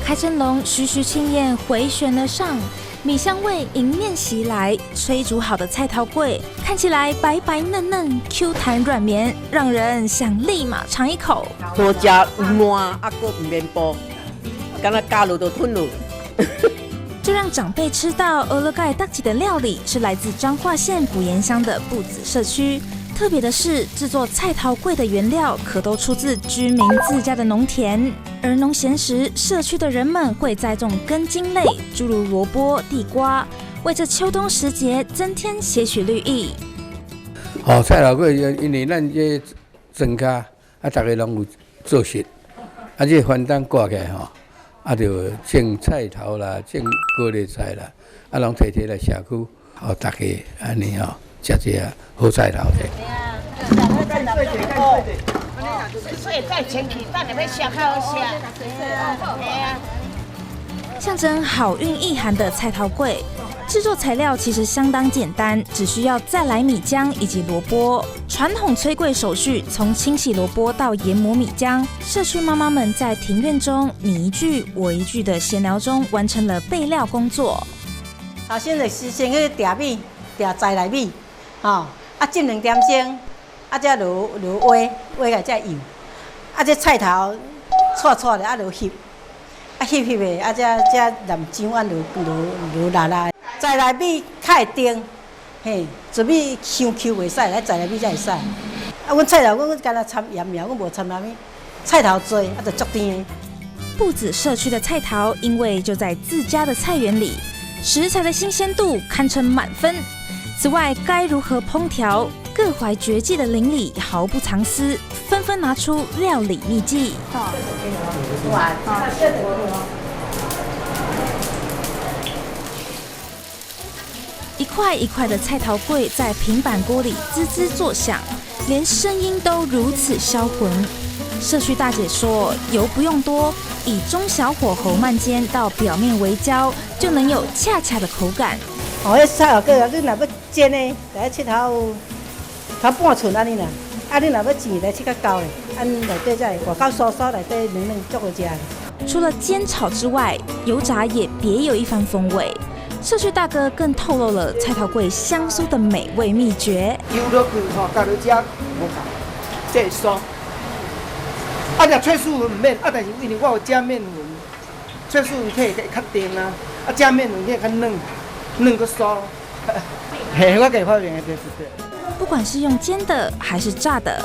开蒸笼，徐徐青烟回旋而上，米香味迎面袭来。炊煮好的菜头粿看起来白白嫩嫩、Q 弹软绵，让人想立马尝一口。好吃软，还佫唔免煲，敢若加入就吞入。就让长辈吃到俄勒盖大吉的料理，是来自彰化县埔盐乡的布子社区。特别的是，制作菜头粿的原料可都出自居民自家的农田。而农闲时，社区的人们会栽种根茎类，诸如萝卜、地瓜，为这秋冬时节增添些许绿意。菜头粿因为咱这庄稼大家拢有做食，这番灯挂起来就种菜头啦，种高丽菜啦，拢摕来社区，大家安尼食一下好菜头的。象征好运意涵的菜头粿，制作材料其实相当简单，只需要再来米浆以及萝卜。传统炊粿手续从清洗萝卜到研磨米浆，社区妈妈们在庭院中你一句我一句的闲聊中完成了备料工作。首先就是先去调米，调材来米，浸2点钟，才落挖来才油，这菜头撮的，落翕，翕的，才淋酱啊，落辣。材来米较会定，嘿，做米伤 Q 袂使，材来米才会使。阮菜头阮干那掺盐苗，阮无掺啥物，菜头多，就足甜的。布子社区的菜头，因为就在自家的菜园里，食材的新鲜度堪称满分。此外，该如何烹调，各怀绝技的邻里毫不藏私，纷纷拿出料理秘技。一块一块的菜头粿在平板锅里滋滋作响，连声音都如此销魂。社区大姐说，油不用多，以中小火候慢煎到表面微焦，就能有恰恰的口感。迄菜头粿你若要煎呢，来切头半寸安尼啦。你若要煎，来切较高嘞，内底才会外口酥酥，内底嫩嫩，足好食。除了煎炒之外，油炸也别有一番风味。社区大哥更透露了菜头粿香酥的美味秘诀。油落去加落只无够，这酥。若脆酥粉唔免，但是因为我有加面粉，脆酥粉体会较甜啊，加面粉体较嫩个酥。嘿，我给发明的就是对。不管是用煎的还是炸的，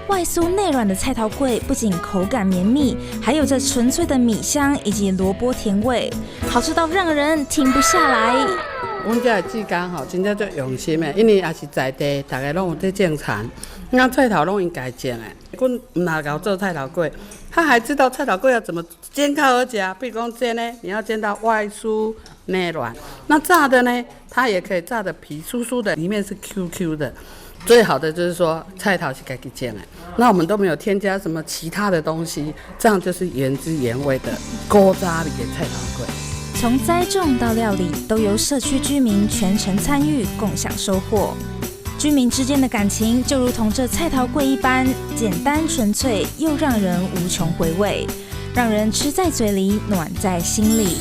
外酥内软的菜头粿不仅口感绵密，还有着纯粹的米香以及萝卜甜味，好吃到让人停不下来。阮家的志工真正足用心的，因为也是在地，大家拢有在种田，那菜头拢因家种的。阮唔哪搞做菜头粿，他还知道菜头粿要怎么煎烤而且比如讲煎呢，你要煎到外酥内软。那炸的呢，它也可以炸的皮酥酥的，里面是 QQ 的。最好的就是说菜头是自己煎的，那我们都没有添加什么其他的东西，这样就是原汁原味的古早味的菜头粿。从栽种到料理，都由社区居民全程参与，共享收获。居民之间的感情就如同这菜头粿一般，简单纯粹，又让人无穷回味，让人吃在嘴里，暖在心里。